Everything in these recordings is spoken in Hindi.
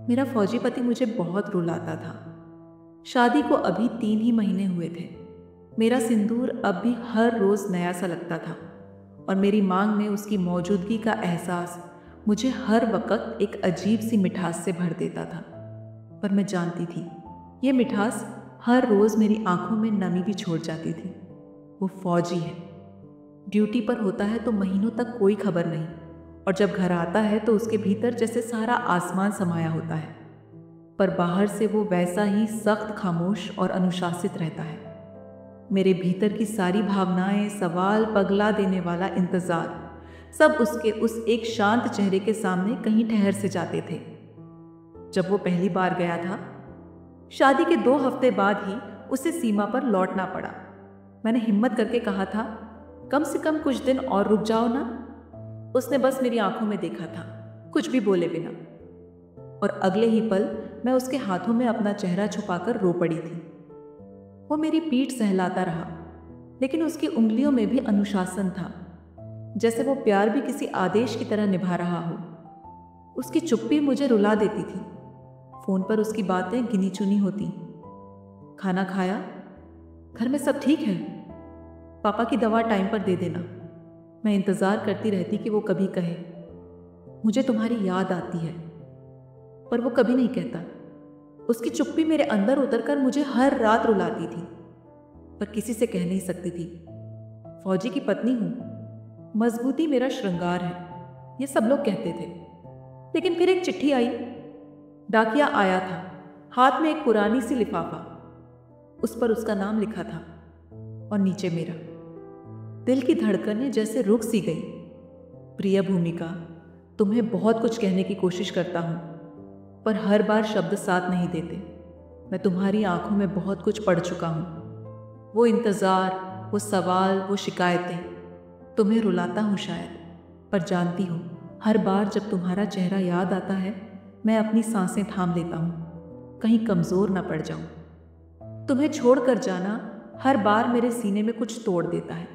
मेरा फौजी पति मुझे बहुत रुलाता था। शादी को अभी 3 ही महीने हुए थे। मेरा सिंदूर अब भी हर रोज नया सा लगता था और मेरी मांग में उसकी मौजूदगी का एहसास मुझे हर वक्त एक अजीब सी मिठास से भर देता था। पर मैं जानती थी ये मिठास हर रोज मेरी आंखों में नमी भी छोड़ जाती थी। वो फौजी है, ड्यूटी पर होता है तो महीनों तक कोई खबर नहीं, और जब घर आता है तो उसके भीतर जैसे सारा आसमान समाया होता है, पर बाहर से वो वैसा ही सख्त, खामोश और अनुशासित रहता है। मेरे भीतर की सारी भावनाएं, सवाल, पगला देने वाला इंतजार, सब उसके उस एक शांत चेहरे के सामने कहीं ठहर से जाते थे। जब वो पहली बार गया था, शादी के 2 हफ्ते बाद ही उसे सीमा पर लौटना पड़ा। मैंने हिम्मत करके कहा था, कम से कम कुछ दिन और रुक जाओ ना। उसने बस मेरी आंखों में देखा था, कुछ भी बोले बिना, और अगले ही पल मैं उसके हाथों में अपना चेहरा छुपाकर रो पड़ी थी। वो मेरी पीठ सहलाता रहा, लेकिन उसकी उंगलियों में भी अनुशासन था, जैसे वो प्यार भी किसी आदेश की तरह निभा रहा हो। उसकी चुप्पी मुझे रुला देती थी। फोन पर उसकी बातें गिनी चुनी होती। खाना खाया? घर में सब ठीक है? पापा की दवा टाइम पर दे देना। मैं इंतज़ार करती रहती कि वो कभी कहे, मुझे तुम्हारी याद आती है, पर वो कभी नहीं कहता। उसकी चुप्पी मेरे अंदर उतरकर मुझे हर रात रुलाती थी, पर किसी से कह नहीं सकती थी। फौजी की पत्नी हूँ, मजबूती मेरा श्रृंगार है, ये सब लोग कहते थे। लेकिन फिर एक चिट्ठी आई। डाकिया आया था, हाथ में एक पुरानी सी लिफाफा। उस पर उसका नाम लिखा था और नीचे मेरा। दिल की धड़कनें जैसे रुक सी गई। प्रिय भूमिका, तुम्हें बहुत कुछ कहने की कोशिश करता हूँ, पर हर बार शब्द साथ नहीं देते। मैं तुम्हारी आंखों में बहुत कुछ पढ़ चुका हूँ। वो इंतज़ार, वो सवाल, वो शिकायतें। तुम्हें रुलाता हूँ शायद, पर जानती हो हर बार जब तुम्हारा चेहरा याद आता है, मैं अपनी सांसें थाम लेता हूँ, कहीं कमज़ोर ना पड़ जाऊँ। तुम्हें छोड़कर जाना हर बार मेरे सीने में कुछ तोड़ देता है,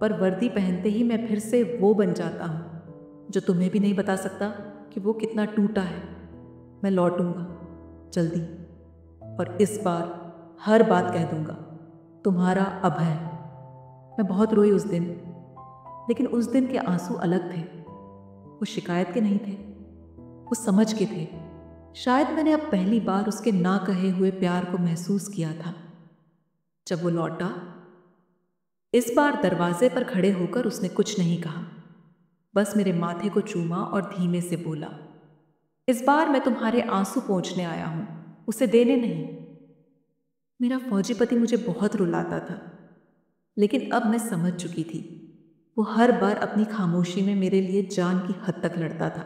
पर वर्दी पहनते ही मैं फिर से वो बन जाता हूँ जो तुम्हें भी नहीं बता सकता कि वो कितना टूटा है। मैं लौटूंगा जल्दी, और इस बार हर बात कह दूंगा। तुम्हारा अभय। मैं बहुत रोई उस दिन, लेकिन उस दिन के आंसू अलग थे। वो शिकायत के नहीं थे, वो समझ के थे। शायद मैंने अब पहली बार उसके ना कहे हुए प्यार को महसूस किया था। जब वो लौटा, इस बार दरवाजे पर खड़े होकर उसने कुछ नहीं कहा, बस मेरे माथे को चूमा और धीमे से बोला, इस बार मैं तुम्हारे आंसू पोंछने आया हूं, उसे देने नहीं। मेरा फौजी पति मुझे बहुत रुलाता था, लेकिन अब मैं समझ चुकी थी। वो हर बार अपनी खामोशी में मेरे लिए जान की हद तक लड़ता था।